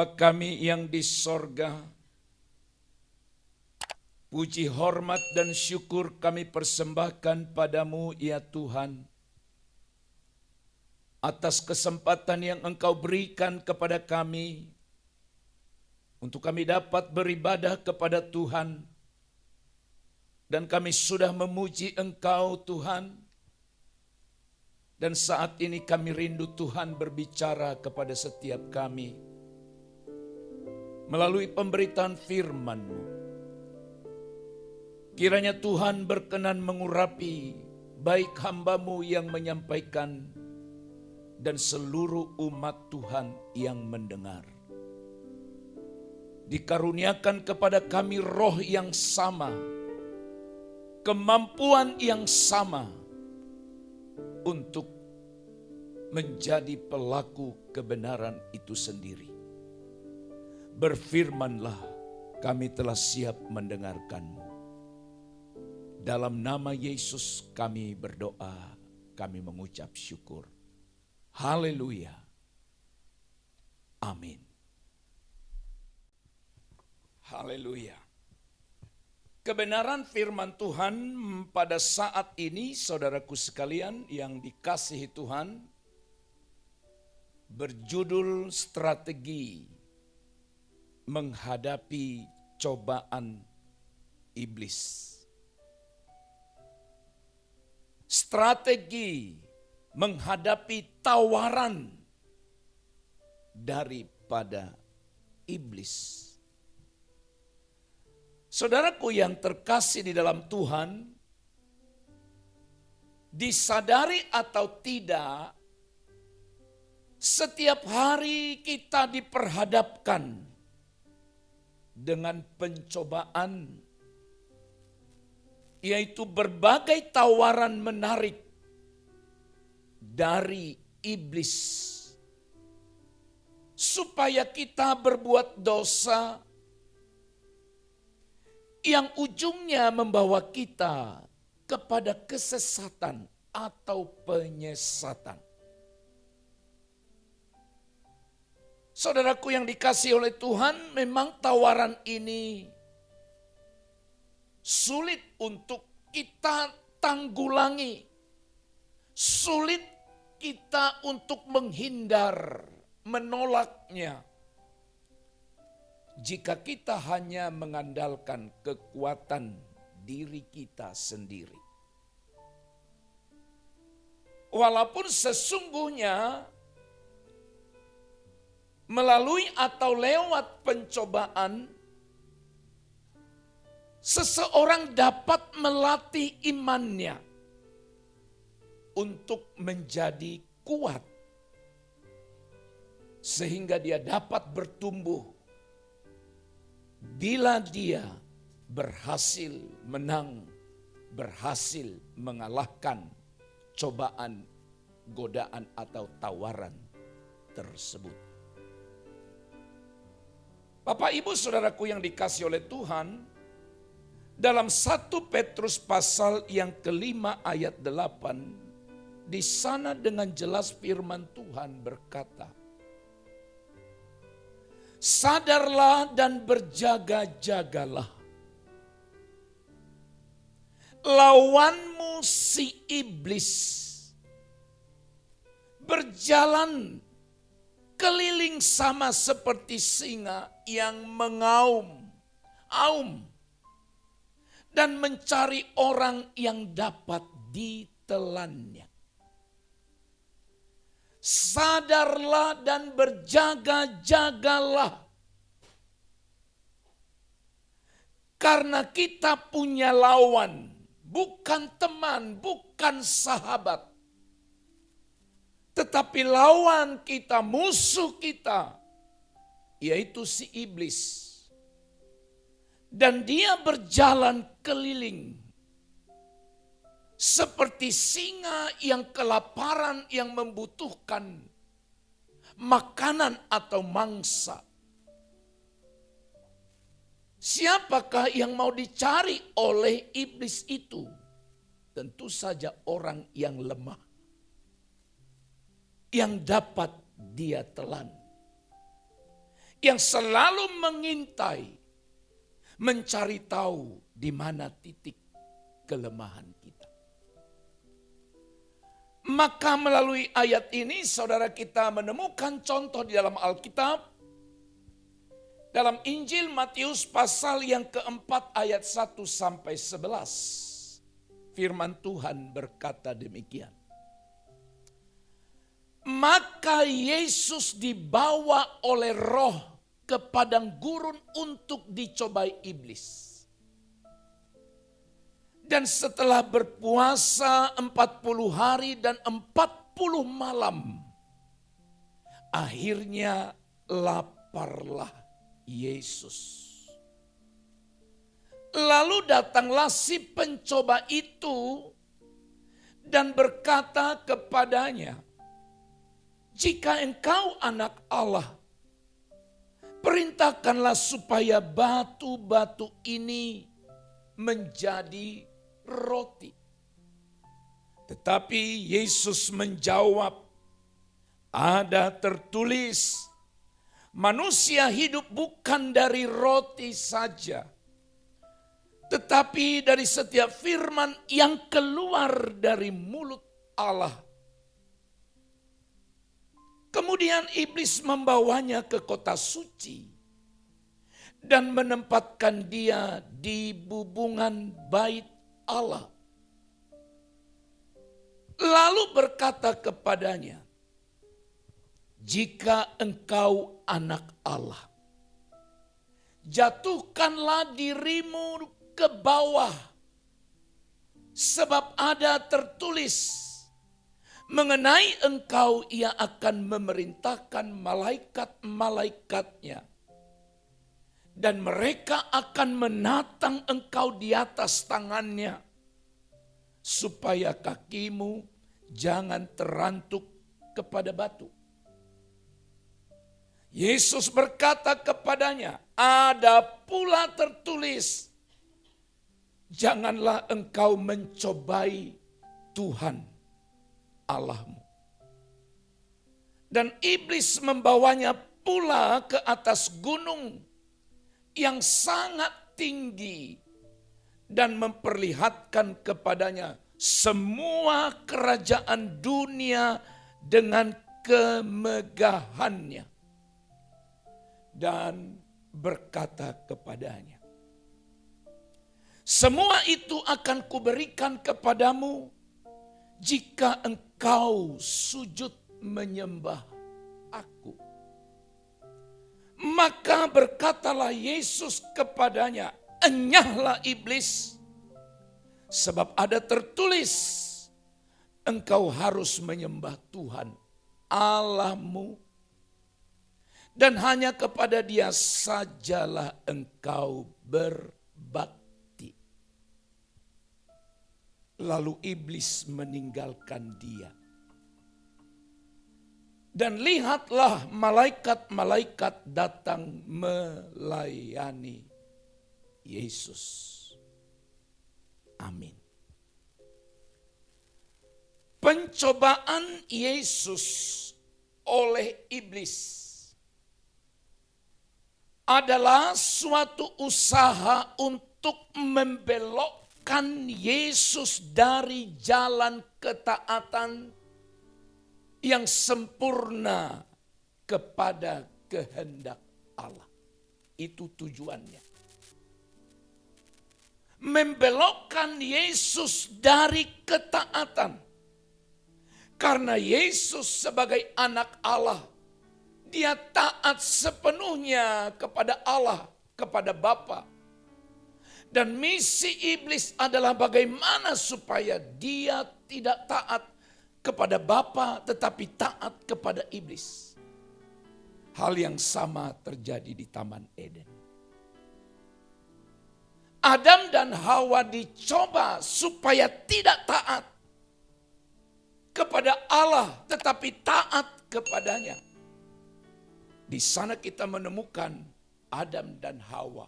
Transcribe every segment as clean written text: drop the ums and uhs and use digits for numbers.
Bapa kami yang di sorga, puji, hormat, dan syukur kami persembahkan padamu ya Tuhan, atas kesempatan yang Engkau berikan kepada kami, untuk kami dapat beribadah kepada Tuhan, dan kami sudah memuji Engkau Tuhan, dan saat ini kami rindu Tuhan berbicara kepada setiap kami, melalui pemberitaan firman-Mu. Kiranya Tuhan berkenan mengurapi baik hamba-Mu yang menyampaikan dan seluruh umat Tuhan yang mendengar. Dikaruniakan kepada kami roh yang sama, kemampuan yang sama untuk menjadi pelaku kebenaran itu sendiri. Berfirmanlah, kami telah siap mendengarkan-Mu. Dalam nama Yesus kami berdoa, kami mengucap syukur. Haleluya. Amin. Haleluya. Kebenaran firman Tuhan pada saat ini, saudaraku sekalian yang dikasihi Tuhan, berjudul strategi menghadapi cobaan iblis. Strategi menghadapi tawaran daripada iblis. Saudaraku yang terkasih di dalam Tuhan, disadari atau tidak, setiap hari kita diperhadapkan dengan pencobaan, yaitu berbagai tawaran menarik dari iblis, supaya kita berbuat dosa yang ujungnya membawa kita kepada kesesatan atau penyesatan. Saudaraku yang dikasihi oleh Tuhan, memang tawaran ini sulit untuk kita tanggulangi, sulit kita untuk menghindar, menolaknya, jika kita hanya mengandalkan kekuatan diri kita sendiri. Walaupun sesungguhnya melalui atau lewat pencobaan, seseorang dapat melatih imannya untuk menjadi kuat, sehingga dia dapat bertumbuh bila dia berhasil menang, berhasil mengalahkan cobaan, godaan atau tawaran tersebut. Bapak Ibu Saudaraku yang dikasihi oleh Tuhan, dalam 1 Petrus pasal yang kelima ayat 8, di sana dengan jelas firman Tuhan berkata, sadarlah dan berjaga-jagalah. Lawanmu si iblis berjalan keliling sama seperti singa yang mengaum dan mencari orang yang dapat ditelannya. Sadarlah dan berjaga-jagalah. Karena kita punya lawan, bukan teman, bukan sahabat. Tetapi lawan kita, musuh kita, yaitu si iblis. Dan dia berjalan keliling seperti singa yang kelaparan, yang membutuhkan makanan atau mangsa. Siapakah yang mau dicari oleh iblis itu? Tentu saja orang yang lemah, yang dapat dia telan, yang selalu mengintai, mencari tahu di mana titik kelemahan kita. Maka melalui ayat ini saudara kita menemukan contoh di dalam Alkitab. Dalam Injil Matius pasal yang keempat ayat 1 sampai 11. Firman Tuhan berkata demikian. Maka Yesus dibawa oleh Roh ke padang gurun untuk dicobai iblis. Dan setelah berpuasa 40 hari dan 40 malam, akhirnya laparlah Yesus. Lalu datanglah si pencoba itu dan berkata kepadanya, "Jika engkau anak Allah, perintahkanlah supaya batu-batu ini menjadi roti." Tetapi Yesus menjawab, "Ada tertulis, manusia hidup bukan dari roti saja, tetapi dari setiap firman yang keluar dari mulut Allah." Kemudian iblis membawanya ke kota suci dan menempatkan dia di bubungan bait Allah. Lalu berkata kepadanya, "Jika engkau anak Allah, jatuhkanlah dirimu ke bawah, sebab ada tertulis, mengenai engkau ia akan memerintahkan malaikat-malaikatnya, dan mereka akan menatang engkau di atas tangannya, supaya kakimu jangan terantuk kepada batu." Yesus berkata kepadanya, "Ada pula tertulis, janganlah engkau mencobai Tuhan Allahmu." Dan iblis membawanya pula ke atas gunung yang sangat tinggi dan memperlihatkan kepadanya semua kerajaan dunia dengan kemegahannya. Dan berkata kepadanya, "Semua itu akan kuberikan kepadamu jika engkau sujud menyembah aku." Maka berkatalah Yesus kepadanya, "Enyahlah iblis, sebab ada tertulis, engkau harus menyembah Tuhan Allahmu, dan hanya kepada Dia sajalah engkau berbakti." Lalu iblis meninggalkan dia. Dan lihatlah malaikat-malaikat datang melayani Yesus. Amin. Pencobaan Yesus oleh iblis adalah suatu usaha untuk membelokkan Yesus dari jalan ketaatan yang sempurna kepada kehendak Allah. Itu tujuannya. Membelokkan Yesus dari ketaatan. Karena Yesus sebagai anak Allah, Dia taat sepenuhnya kepada Allah, kepada Bapa. Dan misi iblis adalah bagaimana supaya dia tidak taat kepada Bapa tetapi taat kepada iblis. Hal yang sama terjadi di Taman Eden. Adam dan Hawa dicoba supaya tidak taat kepada Allah tetapi taat kepadanya. Di sana kita menemukan Adam dan Hawa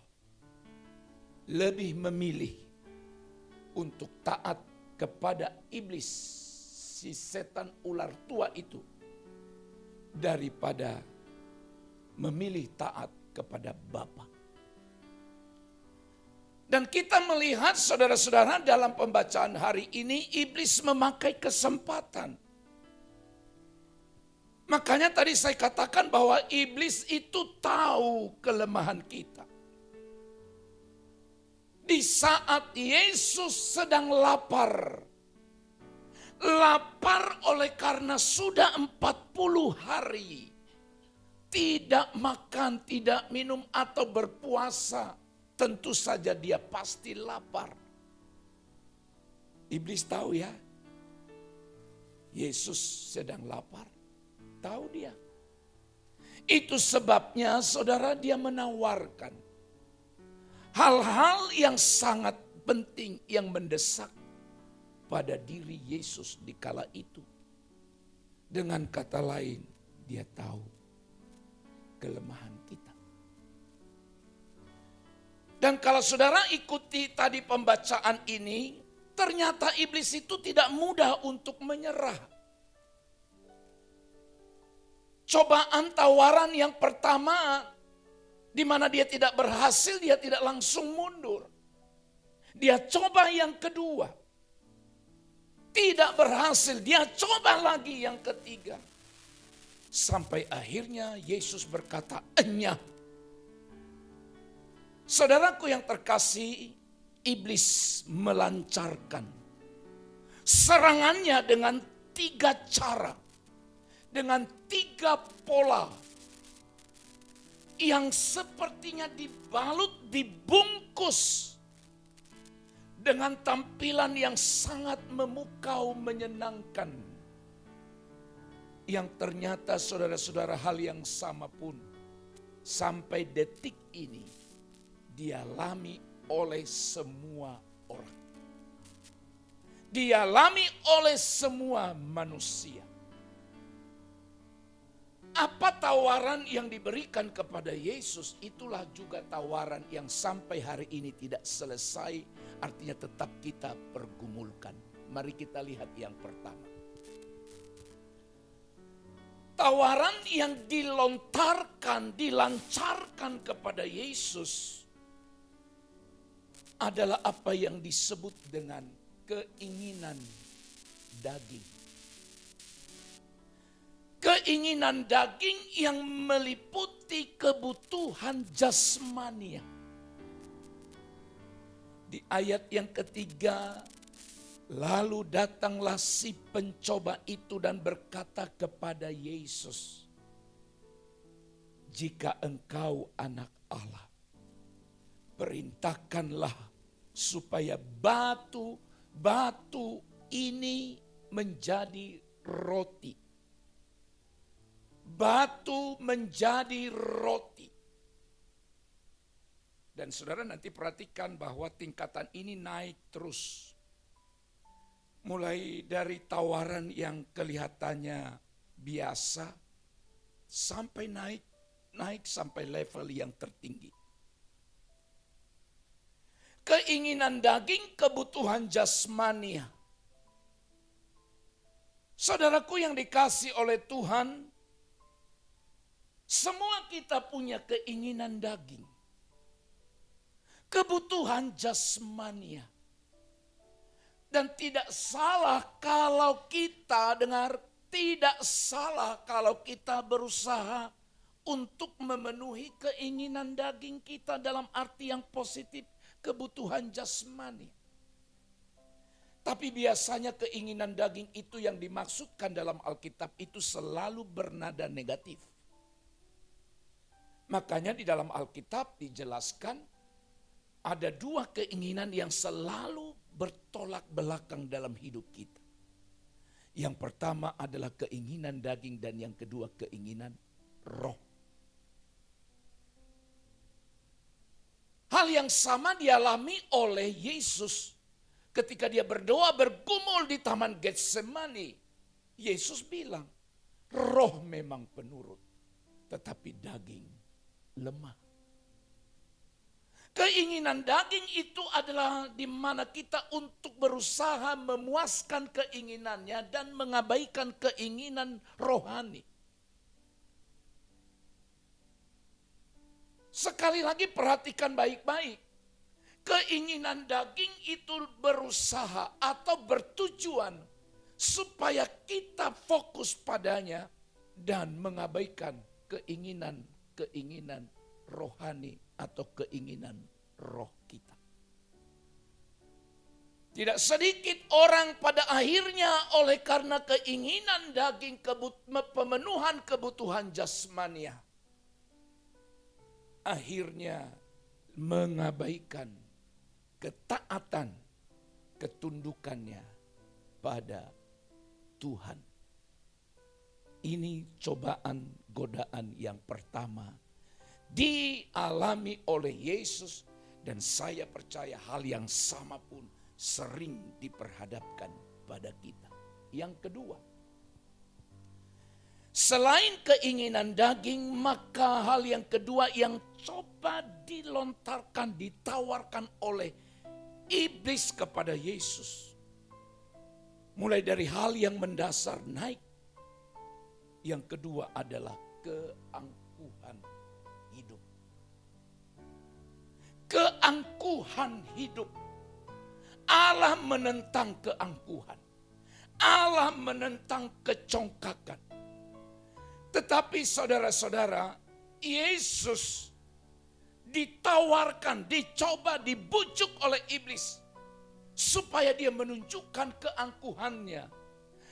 lebih memilih untuk taat kepada iblis, si setan ular tua itu, daripada memilih taat kepada Bapa. Dan kita melihat saudara-saudara dalam pembacaan hari ini iblis memakai kesempatan. Makanya tadi saya katakan bahwa iblis itu tahu kelemahan kita. Di saat Yesus sedang lapar oleh karena sudah 40 hari tidak makan, tidak minum atau berpuasa. Tentu saja dia pasti lapar. Iblis tahu ya, Yesus sedang lapar. Tahu dia. Itu sebabnya saudara dia menawarkan hal-hal yang sangat penting yang mendesak pada diri Yesus di kala itu. Dengan kata lain, dia tahu kelemahan kita. Dan kalau saudara ikuti tadi pembacaan ini, ternyata iblis itu tidak mudah untuk menyerah. Cobaan tawaran yang pertama, di mana dia tidak berhasil, dia tidak langsung mundur. Dia coba yang kedua. Tidak berhasil, dia coba lagi yang ketiga. Sampai akhirnya Yesus berkata, "Enyah." Saudaraku yang terkasih, iblis melancarkan serangannya dengan 3 cara. Dengan 3 pola yang sepertinya dibalut, dibungkus dengan tampilan yang sangat memukau, menyenangkan. Yang ternyata saudara-saudara hal yang sama pun sampai detik ini dialami oleh semua orang. Dialami oleh semua manusia. Apa tawaran yang diberikan kepada Yesus, itulah juga tawaran yang sampai hari ini tidak selesai, artinya tetap kita pergumulkan. Mari kita lihat yang pertama. Tawaran yang dilancarkan kepada Yesus adalah apa yang disebut dengan keinginan daging. Keinginan daging yang meliputi kebutuhan jasmania. Di ayat yang ketiga, lalu datanglah si pencoba itu dan berkata kepada Yesus, "Jika engkau anak Allah, perintahkanlah supaya batu ini menjadi roti." Batu menjadi roti. Dan saudara nanti perhatikan bahwa tingkatan ini naik terus. Mulai dari tawaran yang kelihatannya biasa sampai naik sampai level yang tertinggi. Keinginan daging, kebutuhan jasmania. Saudaraku yang dikasih oleh Tuhan, semua kita punya keinginan daging. Kebutuhan jasmania. Dan tidak salah kalau kita tidak salah kalau kita berusaha untuk memenuhi keinginan daging kita dalam arti yang positif. Kebutuhan jasmani. Tapi biasanya keinginan daging itu yang dimaksudkan dalam Alkitab itu selalu bernada negatif. Makanya di dalam Alkitab dijelaskan ada 2 keinginan yang selalu bertolak belakang dalam hidup kita. Yang pertama adalah keinginan daging dan yang kedua keinginan roh. Hal yang sama dialami oleh Yesus ketika dia berdoa bergumul di Taman Getsemani. Yesus bilang, roh memang penurut, tetapi daging lemah. Keinginan daging itu adalah di mana kita untuk berusaha memuaskan keinginannya dan mengabaikan keinginan rohani. Sekali lagi perhatikan baik-baik. Keinginan daging itu berusaha atau bertujuan supaya kita fokus padanya dan mengabaikan keinginan rohani atau keinginan roh kita. Tidak sedikit orang pada akhirnya oleh karena keinginan daging pemenuhan kebutuhan jasmania, akhirnya mengabaikan ketaatan, ketundukannya pada Tuhan. Ini cobaan godaan yang pertama dialami oleh Yesus, dan saya percaya hal yang sama pun sering diperhadapkan pada kita. Yang kedua, selain keinginan daging, maka hal yang kedua yang coba dilontarkan, ditawarkan oleh iblis kepada Yesus, mulai dari hal yang mendasar naik. Yang kedua adalah keangkuhan hidup. Keangkuhan hidup. Allah menentang keangkuhan. Allah menentang kecongkakan. Tetapi saudara-saudara, Yesus ditawarkan, dicoba, dibujuk oleh iblis supaya dia menunjukkan keangkuhannya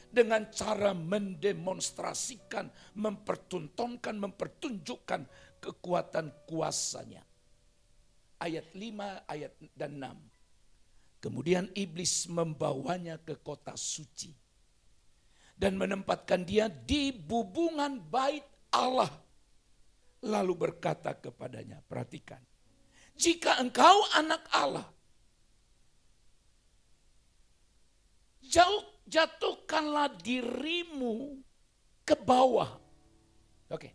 dengan cara mendemonstrasikan, mempertontonkan, mempertunjukkan kekuatan kuasanya. Ayat 5 ayat dan 6. Kemudian iblis membawanya ke kota suci dan menempatkan dia di bubungan bait Allah. Lalu berkata kepadanya, perhatikan, jika engkau anak Allah, jatuhkanlah dirimu ke bawah. Oke.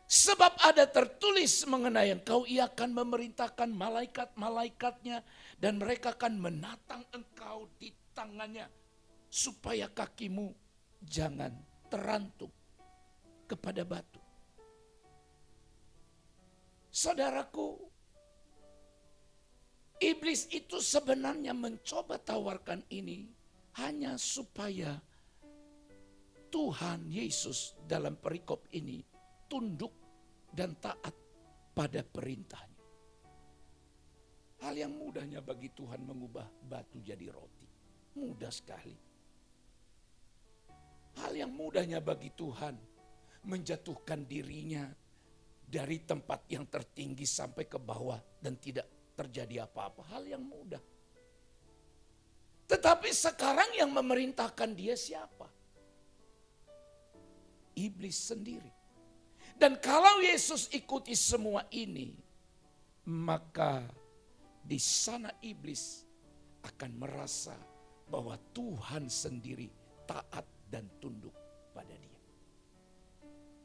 Sebab ada tertulis mengenai engkau, ia akan memerintahkan malaikat-malaikatnya dan mereka akan menatang engkau di tangannya supaya kakimu jangan terantuk kepada batu. Saudaraku, iblis itu sebenarnya mencoba tawarkan ini hanya supaya Tuhan Yesus dalam perikop ini tunduk dan taat pada perintahnya. Hal yang mudahnya bagi Tuhan mengubah batu jadi roti. Mudah sekali. Hal yang mudahnya bagi Tuhan menjatuhkan dirinya dari tempat yang tertinggi sampai ke bawah dan tidak terjadi apa-apa. Hal yang mudah. Tetapi sekarang yang memerintahkan dia siapa? Iblis sendiri. Dan kalau Yesus ikuti semua ini, maka di sana iblis akan merasa bahwa Tuhan sendiri taat dan tunduk pada dia.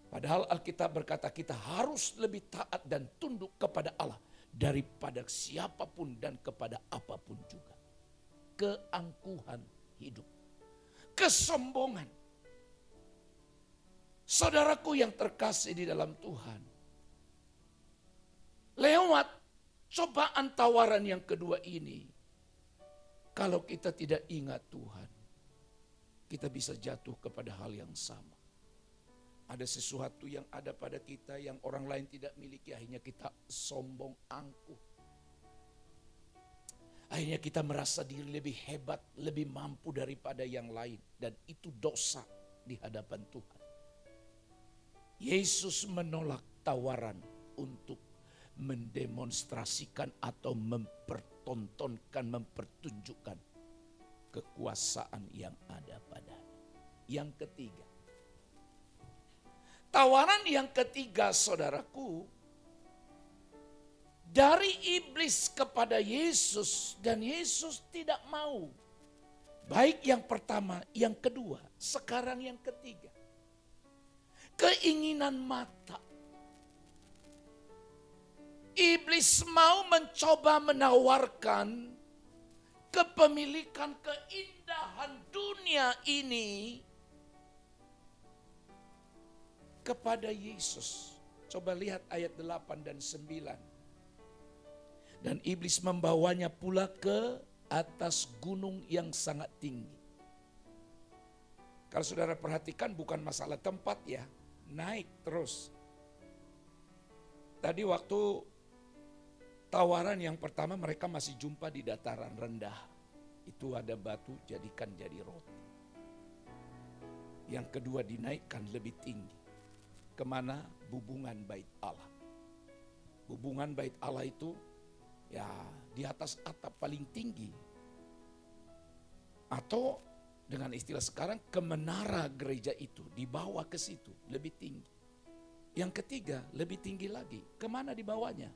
Padahal Alkitab berkata kita harus lebih taat dan tunduk kepada Allah daripada siapapun dan kepada apapun juga. Keangkuhan hidup, kesombongan. Saudaraku yang terkasih di dalam Tuhan, lewat cobaan tawaran yang kedua ini, kalau kita tidak ingat Tuhan, kita bisa jatuh kepada hal yang sama. Ada sesuatu yang ada pada kita yang orang lain tidak miliki, akhirnya kita sombong, angkuh. Akhirnya kita merasa diri lebih hebat, lebih mampu daripada yang lain. Dan itu dosa di hadapan Tuhan. Yesus menolak tawaran untuk mendemonstrasikan atau mempertontonkan, mempertunjukkan kekuasaan yang ada padanya. Yang ketiga, tawaran yang ketiga saudaraku, dari iblis kepada Yesus dan Yesus tidak mau. Baik yang pertama, yang kedua, sekarang yang ketiga. Keinginan mata. Iblis mau mencoba menawarkan kepemilikan keindahan dunia ini kepada Yesus. Coba lihat ayat 8 dan 9. Dan iblis membawanya pula ke atas gunung yang sangat tinggi. Kalau saudara perhatikan bukan masalah tempat ya, naik terus. Tadi waktu tawaran yang pertama mereka masih jumpa di dataran rendah. Itu ada batu, jadikan jadi roti. Yang kedua dinaikkan lebih tinggi. Kemana? Bubungan bait Allah. Bubungan bait Allah itu ya di atas atap paling tinggi. Atau dengan istilah sekarang ke menara gereja itu, dibawa ke situ lebih tinggi. Yang ketiga lebih tinggi lagi. Kemana dibawanya?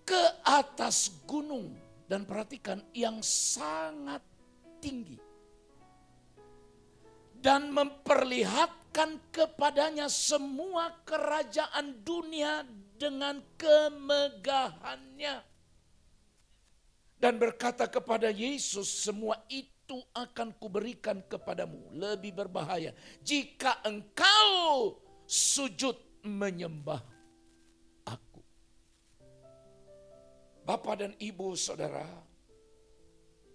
Ke atas gunung. Dan perhatikan yang sangat tinggi. Dan memperlihatkan kepadanya semua kerajaan dunia dengan kemegahannya. Dan berkata kepada Yesus, semua itu akan kuberikan kepadamu. Lebih berbahaya jika engkau sujud menyembah aku. Bapak dan Ibu saudara,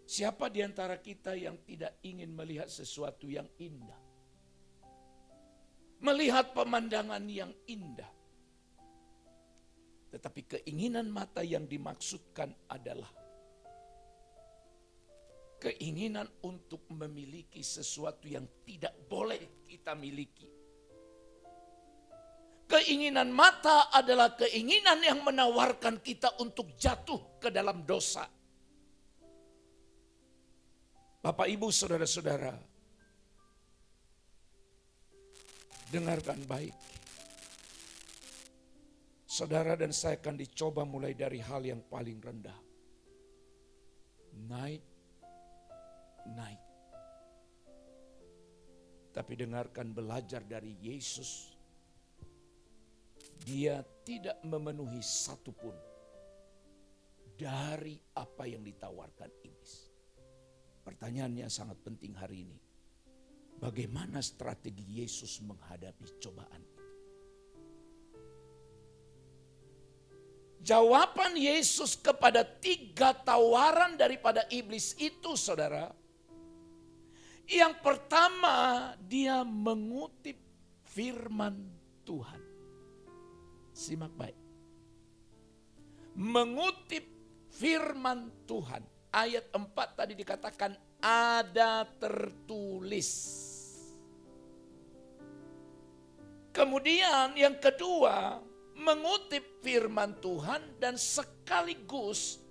siapa di antara kita yang tidak ingin melihat sesuatu yang indah? Melihat pemandangan yang indah. Tetapi keinginan mata yang dimaksudkan adalah keinginan untuk memiliki sesuatu yang tidak boleh kita miliki. Keinginan mata adalah keinginan yang menawarkan kita untuk jatuh ke dalam dosa. Bapak, Ibu, saudara-saudara, dengarkan baik. Saudara dan saya akan dicoba mulai dari hal yang paling rendah. Naik. Tapi dengarkan, belajar dari Yesus. Dia tidak memenuhi satupun dari apa yang ditawarkan iblis. Pertanyaannya sangat penting hari ini. Bagaimana strategi Yesus menghadapi cobaan itu? Jawaban Yesus kepada 3 tawaran daripada iblis itu, saudara. Yang pertama, dia mengutip firman Tuhan. Simak baik. Mengutip firman Tuhan. Ayat 4 tadi dikatakan ada tertulis. Kemudian yang kedua, mengutip firman Tuhan dan sekaligus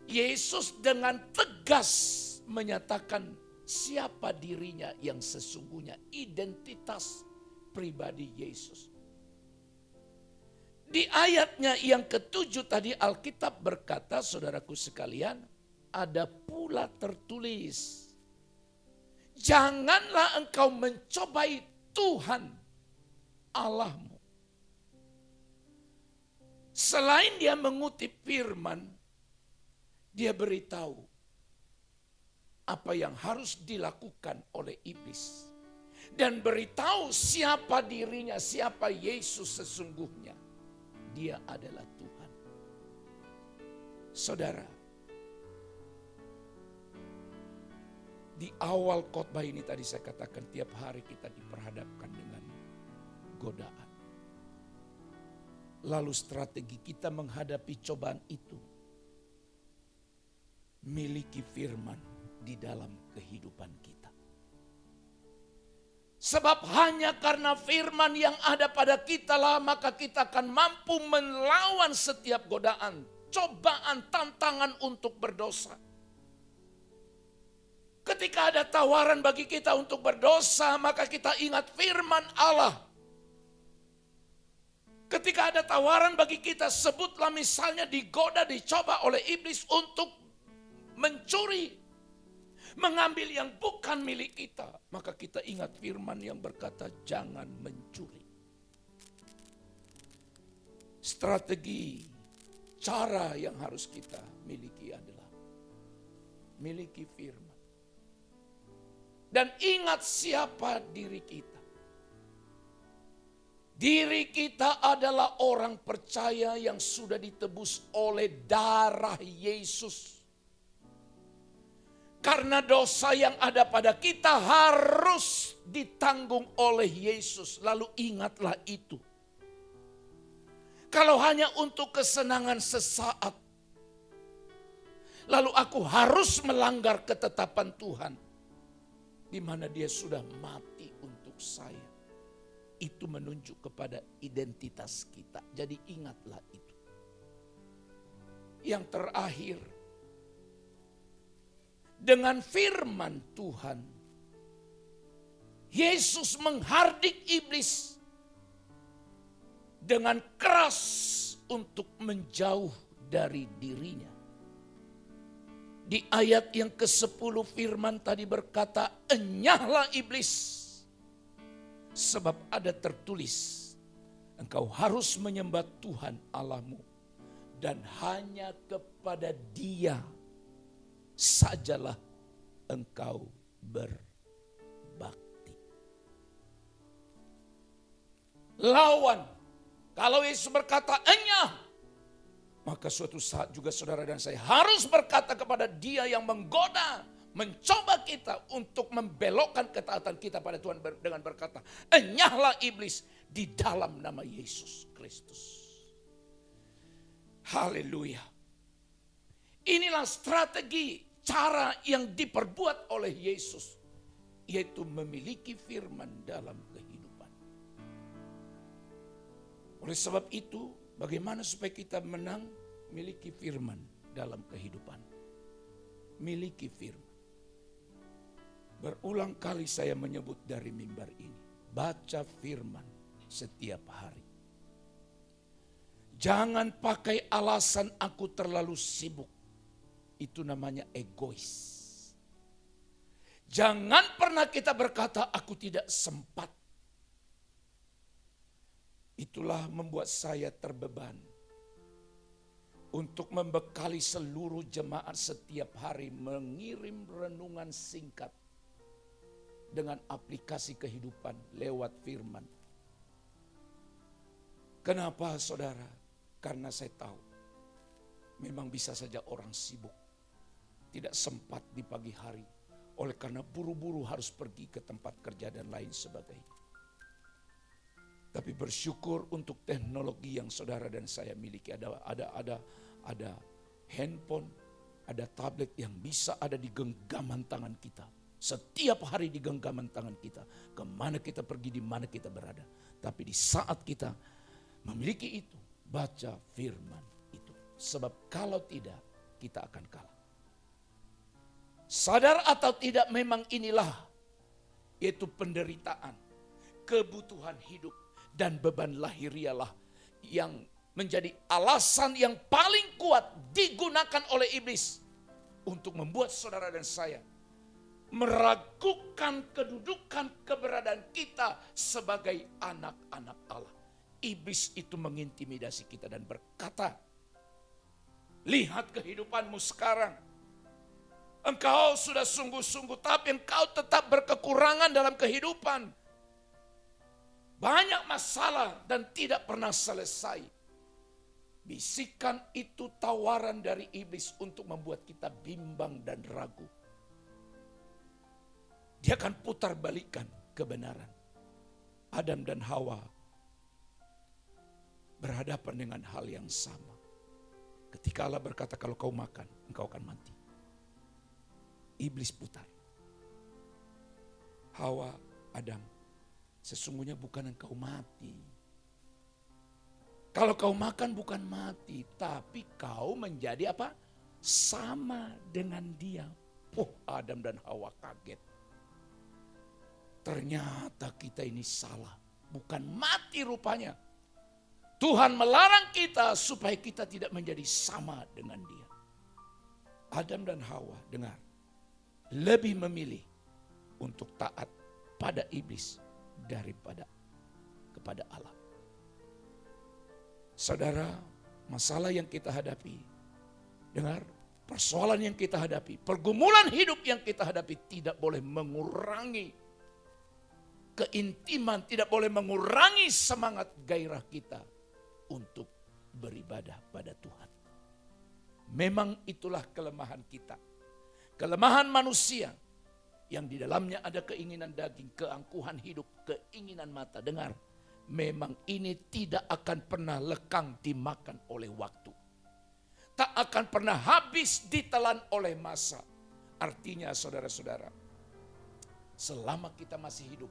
Yesus dengan tegas menyatakan siapa dirinya yang sesungguhnya, identitas pribadi Yesus. Di ayatnya yang ke-7 tadi Alkitab berkata, saudaraku sekalian, ada pula tertulis, janganlah engkau mencobai Tuhan Allahmu. Selain dia mengutip firman, dia beritahu apa yang harus dilakukan oleh iblis. Dan beritahu siapa dirinya, siapa Yesus sesungguhnya. Dia adalah Tuhan. Saudara, di awal khotbah ini tadi saya katakan tiap hari kita diperhadapkan dengan godaan. Lalu strategi kita menghadapi cobaan itu, miliki firman di dalam kehidupan kita. Sebab hanya karena firman yang ada pada kita lah maka kita akan mampu melawan setiap godaan, cobaan, tantangan untuk berdosa. Ketika ada tawaran bagi kita untuk berdosa, maka kita ingat firman Allah. Ketika ada tawaran bagi kita, sebutlah misalnya digoda, dicoba oleh iblis untuk mencuri, mengambil yang bukan milik kita. Maka kita ingat firman yang berkata jangan mencuri. Strategi, cara yang harus kita miliki adalah miliki firman. Dan ingat siapa diri kita. Diri kita adalah orang percaya yang sudah ditebus oleh darah Yesus. Karena dosa yang ada pada kita harus ditanggung oleh Yesus. Lalu ingatlah itu. Kalau hanya untuk kesenangan sesaat, lalu aku harus melanggar ketetapan Tuhan, di mana Dia sudah mati untuk saya. Itu menunjuk kepada identitas kita. Jadi ingatlah itu. Yang terakhir, dengan firman Tuhan, Yesus menghardik iblis dengan keras untuk menjauh dari dirinya. Di ayat yang ke-10 firman tadi berkata, enyahlah iblis. Sebab ada tertulis, engkau harus menyembah Tuhan Allahmu dan hanya kepada Dia sajalah engkau berbakti. Lawan, kalau Yesus berkata enyah, maka suatu saat juga saudara dan saya harus berkata kepada dia yang menggoda, mencoba kita untuk membelokkan ketaatan kita pada Tuhan dengan berkata, enyahlah iblis di dalam nama Yesus Kristus. Haleluya. Inilah strategi, cara yang diperbuat oleh Yesus, yaitu memiliki firman dalam kehidupan. Oleh sebab itu, bagaimana supaya kita menang? Miliki firman dalam kehidupan. Miliki firman. Berulang kali saya menyebut dari mimbar ini, baca firman setiap hari. Jangan pakai alasan aku terlalu sibuk. Itu namanya egois. Jangan pernah kita berkata aku tidak sempat. Itulah membuat saya terbeban untuk membekali seluruh jemaat setiap hari mengirim renungan singkat dengan aplikasi kehidupan lewat firman. Kenapa saudara? Karena saya tahu memang bisa saja orang sibuk, tidak sempat di pagi hari, oleh karena buru-buru harus pergi ke tempat kerja dan lain sebagainya. Tapi bersyukur untuk teknologi yang saudara dan saya miliki. Ada handphone, ada tablet yang bisa ada di genggaman tangan kita. Setiap hari di genggaman tangan kita. Kemana kita pergi, di mana kita berada. Tapi di saat kita memiliki itu, baca firman itu. Sebab kalau tidak, kita akan kalah. Sadar atau tidak, memang inilah yaitu penderitaan, kebutuhan hidup, dan beban lahirialah yang menjadi alasan yang paling kuat digunakan oleh iblis untuk membuat saudara dan saya meragukan kedudukan keberadaan kita sebagai anak-anak Allah. Iblis itu mengintimidasi kita dan berkata, lihat kehidupanmu sekarang. Engkau sudah sungguh-sungguh, tapi engkau tetap berkekurangan dalam kehidupan. Banyak masalah dan tidak pernah selesai. Bisikan itu tawaran dari iblis untuk membuat kita bimbang dan ragu. Dia akan putar balikan kebenaran. Adam dan Hawa berhadapan dengan hal yang sama. Ketika Allah berkata, kalau kau makan, engkau akan mati. Iblis putar. Hawa, Adam, sesungguhnya bukan engkau mati. Kalau kau makan bukan mati, tapi kau menjadi apa? Sama dengan dia. Adam dan Hawa kaget. Ternyata kita ini salah. Bukan mati rupanya. Tuhan melarang kita supaya kita tidak menjadi sama dengan dia. Adam dan Hawa, dengar. Lebih memilih untuk taat pada iblis daripada kepada Allah. Saudara, masalah yang kita hadapi, dengar, persoalan yang kita hadapi, pergumulan hidup yang kita hadapi tidak boleh mengurangi keintiman, tidak boleh mengurangi semangat gairah kita untuk beribadah pada Tuhan. Memang itulah kelemahan kita. Kelemahan manusia yang di dalamnya ada keinginan daging, keangkuhan hidup, keinginan mata. Dengar, memang ini tidak akan pernah lekang dimakan oleh waktu. Tak akan pernah habis ditelan oleh masa. Artinya saudara-saudara, selama kita masih hidup,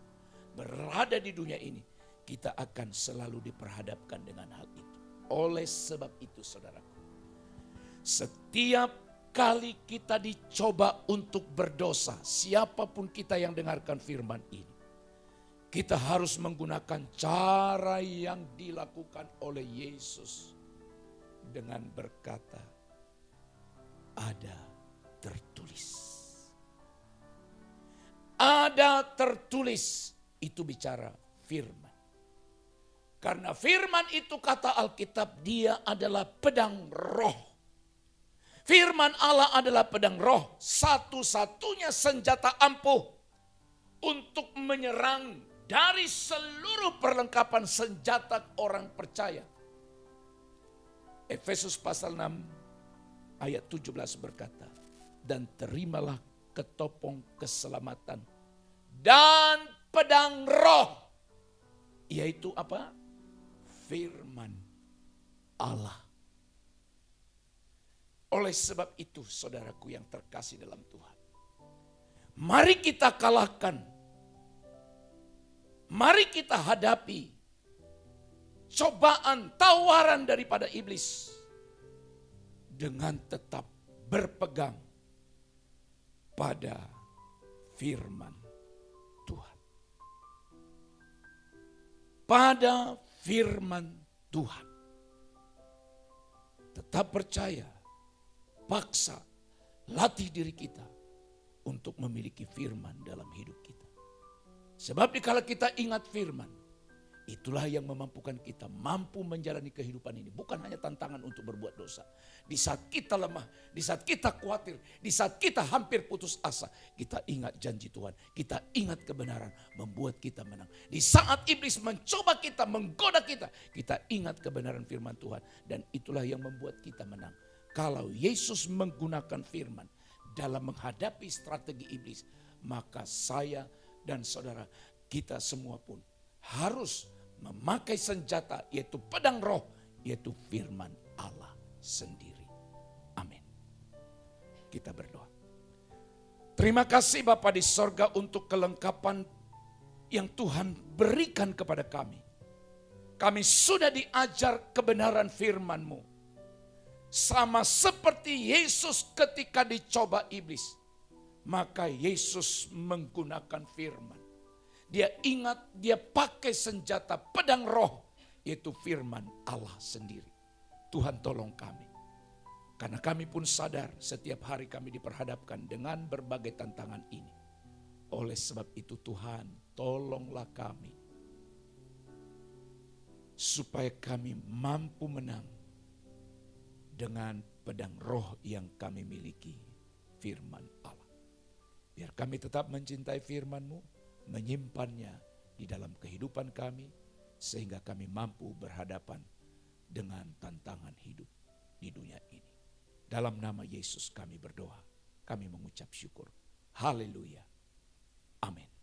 berada di dunia ini, kita akan selalu diperhadapkan dengan hal itu. Oleh sebab itu saudaraku, setiap kali kita dicoba untuk berdosa, siapapun kita yang dengarkan firman ini, kita harus menggunakan cara yang dilakukan oleh Yesus dengan berkata, ada tertulis. Ada tertulis, itu bicara firman. Karena firman itu kata Alkitab, dia adalah pedang roh. Firman Allah adalah pedang roh, satu-satunya senjata ampuh untuk menyerang dari seluruh perlengkapan senjata orang percaya. Efesus pasal 6 ayat 17 berkata, dan terimalah ketopong keselamatan dan pedang roh, yaitu apa? Firman Allah. Oleh sebab itu saudaraku yang terkasih dalam Tuhan, mari kita kalahkan, mari kita hadapi cobaan, tawaran daripada iblis dengan tetap berpegang pada firman Tuhan. Pada firman Tuhan. Tetap percaya, paksa, latih diri kita untuk memiliki firman dalam hidup kita. Sebab dikala kita ingat firman, itulah yang memampukan kita mampu menjalani kehidupan ini. Bukan hanya tantangan untuk berbuat dosa. Di saat kita lemah, di saat kita khawatir, di saat kita hampir putus asa, kita ingat janji Tuhan, kita ingat kebenaran, membuat kita menang. Di saat iblis mencoba kita, menggoda kita, kita ingat kebenaran firman Tuhan. Dan itulah yang membuat kita menang. Kalau Yesus menggunakan firman dalam menghadapi strategi iblis, maka saya dan saudara, kita semua pun harus memakai senjata, yaitu pedang roh, yaitu firman Allah sendiri. Amin. Kita berdoa. Terima kasih Bapa di sorga untuk kelengkapan yang Tuhan berikan kepada kami. Kami sudah diajar kebenaran firman-Mu. Sama seperti Yesus ketika dicoba iblis, maka Yesus menggunakan firman. Dia ingat, dia pakai senjata pedang roh, yaitu firman Allah sendiri. Tuhan tolong kami. Karena kami pun sadar setiap hari kami diperhadapkan dengan berbagai tantangan ini. Oleh sebab itu Tuhan, tolonglah kami. Supaya kami mampu menang dengan pedang roh yang kami miliki, firman Allah. Biar kami tetap mencintai firman-Mu, menyimpannya di dalam kehidupan kami, sehingga kami mampu berhadapan dengan tantangan hidup di dunia ini. Dalam nama Yesus kami berdoa, kami mengucap syukur. Haleluya. Amin.